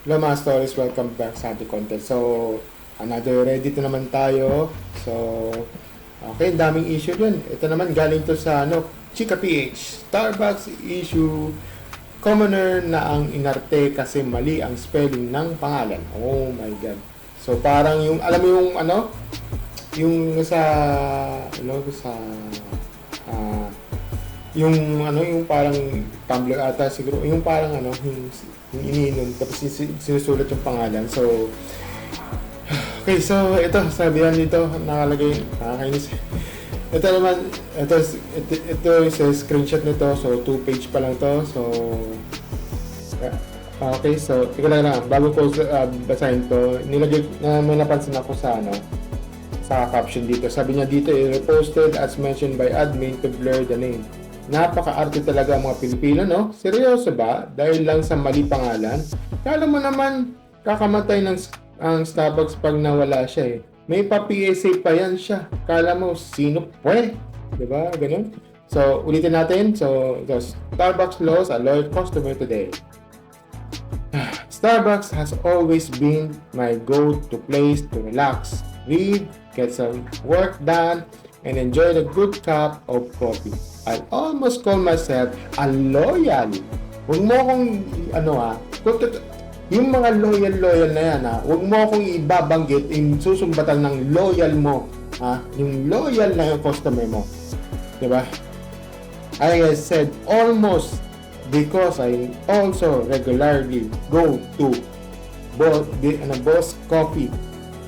Hello mga stories, welcome back sa ating content. So, another Reddit na naman tayo. So, okay, daming issue dun. Ito naman galing to sa Chika PH. Starbucks issue, commoner na ang inarte kasi mali ang spelling ng pangalan. Oh my god. So, parang yung, alam mo yung sa, ah, yung parang tumbler ata siguro, yung parang yung iniinom tapos sinusulat yung pangalan. So, okay, so ito, sabihan dito, nakalagay, nakakainis. Ito naman, ito sa screenshot nito, so 2 page pa lang to. So, okay, so, tika lang, bago ko basahin to, nilagay, may napansin ako sa caption dito. Sabi niya dito, reposted as mentioned by admin to blur the name. Napaka-arte talaga ang mga Pilipino, no? Seryoso ba? Dahil lang sa mali pangalan? Kala mo naman, kakamatay ang Starbucks pag nawala siya eh. May pa-PSA pa yan siya. Kala mo, sino pwe? Diba? Ganun. So, ulitin natin. So, Starbucks lost a loyal customer today. Starbucks has always been my go-to place to relax, read, get some work done, and enjoy a good cup of coffee. I almost call myself a loyal. Huwag mo akong, yung mga loyal na yan, huwag mo akong ibabanggit, yung susumbatan ng loyal mo, yung loyal na yung customer mo. Diba? I said almost because I also regularly go to Boss Coffee.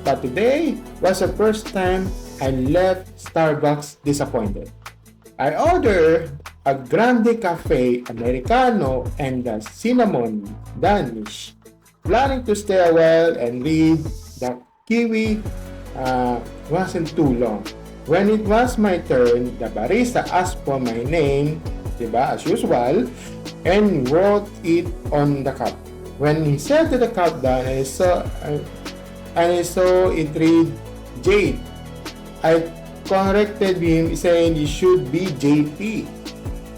But today was the first time I left Starbucks disappointed. I ordered a grande cafe americano and a cinnamon Danish, planning to stay a while and read. The kiwi wasn't too long. When it was my turn, the barista asked for my name, diba, as usual, and wrote it on the cup. When he set the cup down, I saw it read Jade. I corrected him saying it should be JP.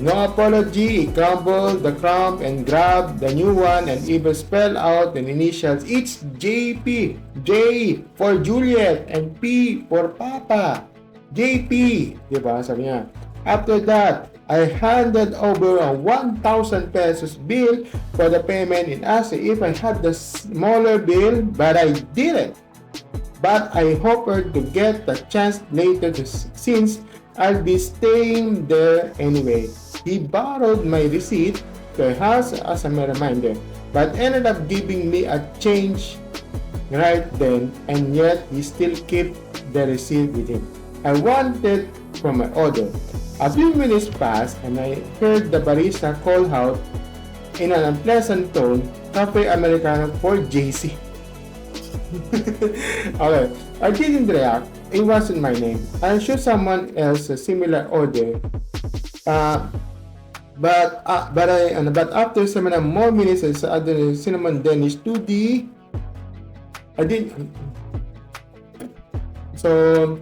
No apology, he crumbled the crumb and grabbed the new one and even spelled out the initials. It's JP. J for Juliet and P for Papa. JP. Diba? Sabi niya. After that, I handed over a 1,000 pesos bill for the payment and asked if I had the smaller bill, but I didn't. But I hoped to get the chance later since I'll be staying there anyway. He borrowed my receipt to a house as a reminder, but ended up giving me a change right then, and yet he still kept the receipt with him. I wanted from my order. A few minutes passed and I heard the barista call out in an unpleasant tone, Cafe Americano for JC. Okay, I didn't react. It wasn't my name. I'm sure someone else a similar order. But after some more minutes, I added cinnamon Danish to the. I did. So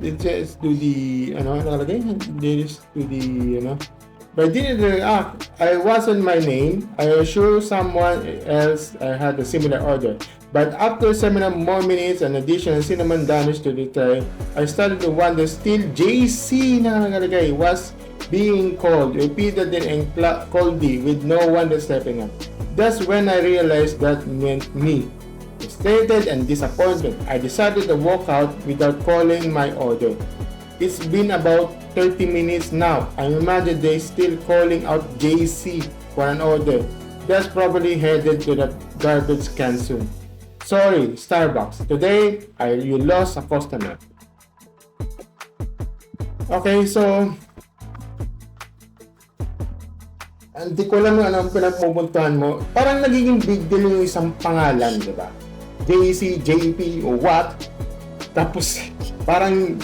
it says to the Danish to the But I didn't react. I wasn't my name. I assure someone else I had a similar order. But after 7 more minutes and additional cinnamon Danish to the tray, I started to wonder still JC na nakalagay was being called repeatedly and coldly with no one stepping up. That's when I realized that meant me. Frustrated and disappointed, I decided to walk out without calling my order. It's been about 30 minutes now. I imagine they still calling out JC for an order. That's probably headed to the garbage can soon. Sorry, Starbucks. Today, you lost a customer. Okay, so hindi ko alam anong pinagpupuntahan mo. Parang nagiging big deal yung isang pangalan, di ba? JC, JP, o what? Tapos, parang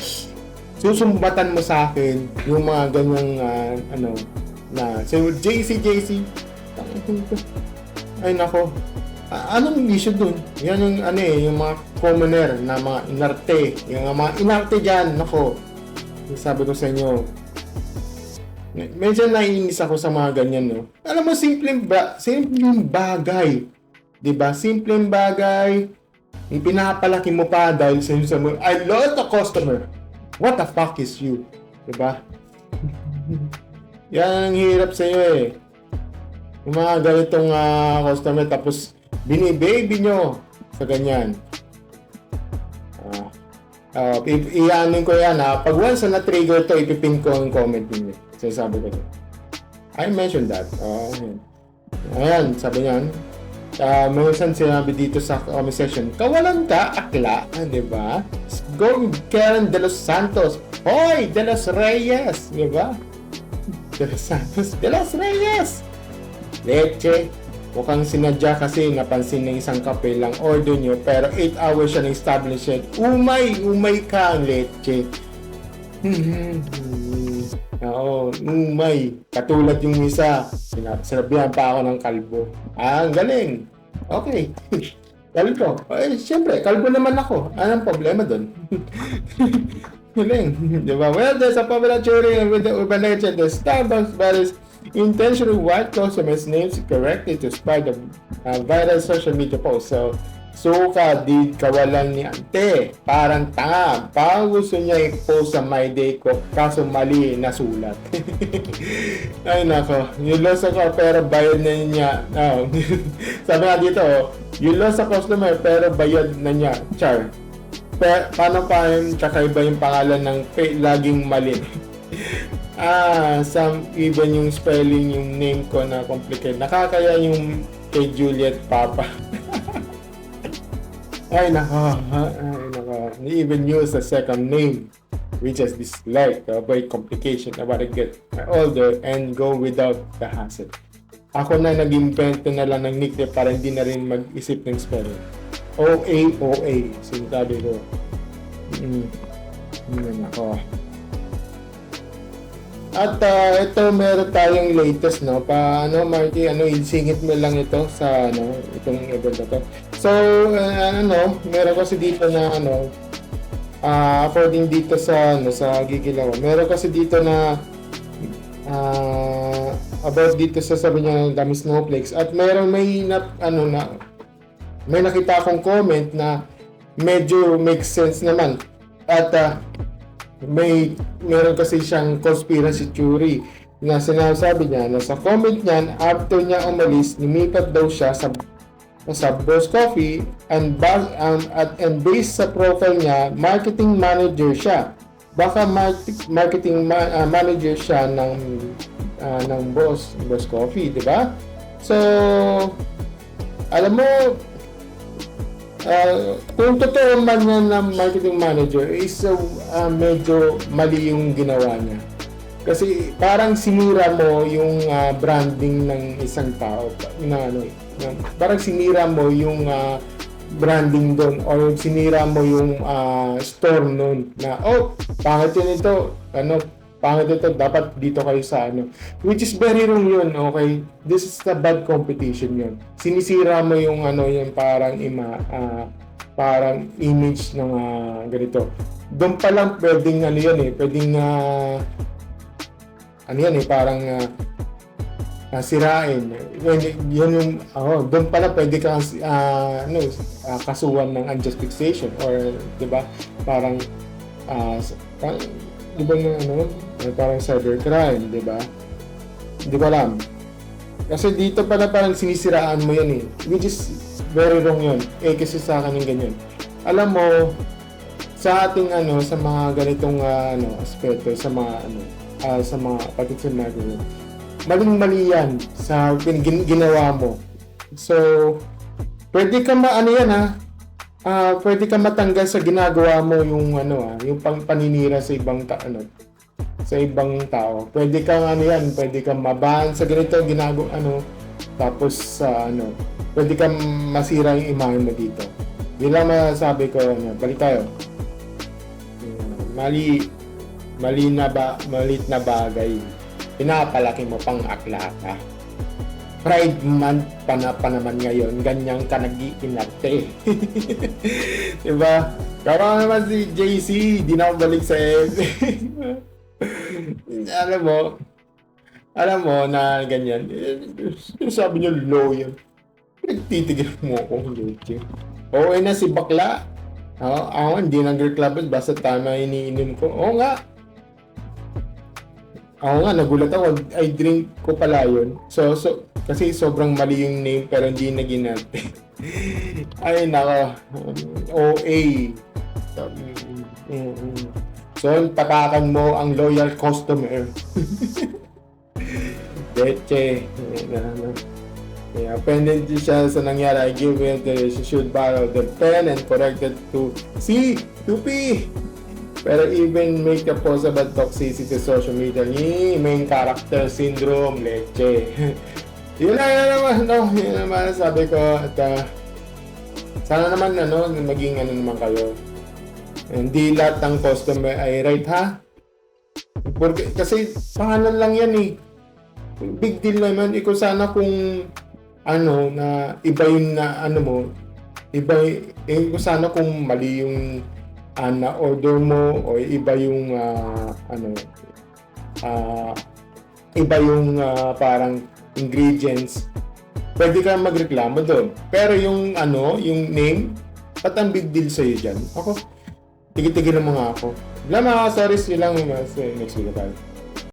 susumbatan mo sa akin yung mga ganyang so JC ay nako, anong issue dun? Yan yung yung mga commoner na mga inarte, yung mga inarte dyan, nako, sabi ko sa inyo, medyo naiinis ako sa mga ganyan, no? Alam mo, simpleng bagay, Di ba? Simpleng bagay, ipinapalaki mo pa dahil sa mo, I lost a customer. What the fuck is you? Di ba? Yan ang hirap sa iyo eh. Yung mga ganitong customer tapos binibaby nyo sa ganyan. Iyanin ko yan ha. Pag once na trigger to, ipipin ko ang comment ninyo. Sabi ko. I mentioned that. Ayan, sabi niyan. May isang sinabi dito sa comment section, kawalan ka, akla, di ba? Go Karen de los Santos. Hoy, de los Reyes, di ba? De los Santos, de los Reyes. Leche. Mukhang sinadya kasi napansin ng isang kape lang order nyo pero 8 hours siya na-establishment. Umay ka ang leche. Oo, umay. Katulad yung isa. Sinabihan pa ako ng kalbo. Ang galing. Okay. Kalbo. Siyempre, kalbo naman ako. Anong problema doon? Galing. Diba? Well, there's a popular theory with the urban legend. The Starbucks varies intentionally white customers' names correctly to spread the viral social media post. So di kawalan ni ante. Parang tanga. Parang gusto niya i-post sa My Day ko kaso mali na sulat. Ay nako. You lost ako pero bayad na niya. Sabi nga dito, you lost a customer pero bayad na niya. Char. Paano pa yun? Tsaka iba yung pangalan ng laging mali. Even yung spelling, yung name ko na complicated. Nakakaya yung kay Juliet Papa. Ay nako. Even use a second name, which is dislike to avoid complication about to get older and go without the hassle. Ako na nag-invento na lang ng nickname para hindi na rin mag-isip ng spelling. OA. Sinabi ko. Nako. At ito meron tayong latest no. Marky, isingit mo lang ito sa itong event na to. So, meron kasi dito na according dito sa Gigilaw. Meron kasi dito na about dito sa sabi niya dami snowflakes at meron may nakita akong comment na medyo makes sense naman. At meron kasi siyang conspiracy theory na sinasabi niya na sa comment niyan after niya umalis lumipat daw siya sa Boss Coffee and based sa profile niya marketing manager siya, baka marketing manager siya ng Boss Coffee, di ba? So alam mo, kung totoo man yan na marketing manager is medyo mali yung ginawa niya. Kasi parang sinira mo yung branding ng isang tao. Parang sinira mo yung branding doon or sinira mo yung store noon na pangit yun ito. Pangit ito, dapat dito kayo sa which is very wrong yun, okay? This is a bad competition yun. Sinisira mo yung yung parang parang image ng ganito. Doon pa lang pwedeng pwedeng parang sirain. Yun yung doon pa lang pwede kang kasuhan ng unjust fixation or 'di ba? Parang di ba parang cybercrime, di ba? Hindi ko alam. Kasi dito pala parang sinisiraan mo yan which is very wrong yun. Kasi sa akin yung ganyan. Alam mo, sa ating sa mga ganitong aspeto, sa mga sa mga pagkakit na gawin, maling-mali yan sa ginawa mo. So, pwede ka pwede ka matanggal sa ginagawa mo yung yung paninira sa ibang sa ibang tao. Pwede kang pwede kang maban sa ganito ginagawa tapos pwede kang masira yung imahe mo dito. Yun lang masasabi ko balik tayo. Malit na bagay. Pinapalaki mo pang akla ka. Pride month pa naman ngayon, ganyan ka nag-iinarte. Diba? Kawa naman si JC, di na ako balik sa alam mo na ganyan. Sabi niyo low yun. Nagtitigil mo ako, leche. Oo na si bakla. Ako, hindi nag-reklamo basta tama iniinom ko. Oo nga. Ako nga, nagulat ako. I drink ko pala yun. So, kasi sobrang mali yung name pero hindi na ginante. Ay, nako. OA. So, tapakan mo ang loyal customer. Leche. Yeah, pendant siya sa nangyari, I give it she should borrow the pen and correct it to C, to P. Pero even make a post about toxicity sa social media, main character syndrome, leche. Yun naman, no? Yun naman sabi ko, at sana naman, maging naman kayo. Hindi lahat ng customer ay right, ha? Kasi pangalan lang yan, eh. Big deal naman. Ikaw sana kung na iba yung kung sana kung mali yung na order mo o iba yung iba yung parang ingredients, pwede ka magreklamo doon. Pero yung yung name, ba't ang big deal sa'yo dyan? Ako, tigil-tigil na mga ako. Wala mga sorry silang next video tayo.